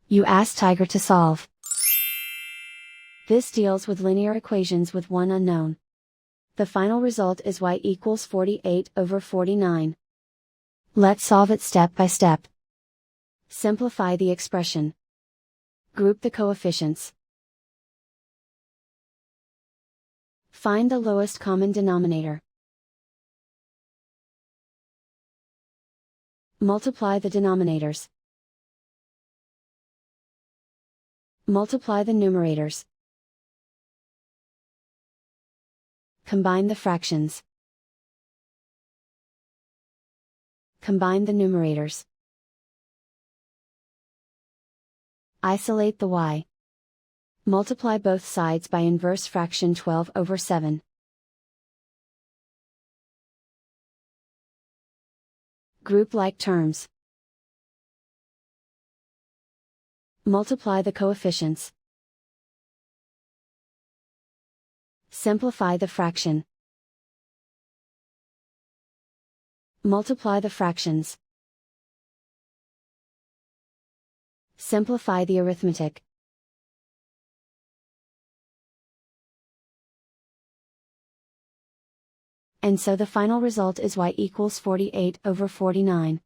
You ask Tiger to solve. This deals with linear equations with one unknown. The final result is y equals 48/49. Let's solve it step by step. Simplify the expression. Group the coefficients. Find the lowest common denominator. Multiply the denominators. Multiply the numerators. Combine the fractions. Combine the numerators. Isolate the y. Multiply both sides by inverse fraction 12/7. Group like terms. Multiply the coefficients. Simplify the fraction. Multiply the fractions. Simplify the arithmetic. And so the final result is y equals 48/49.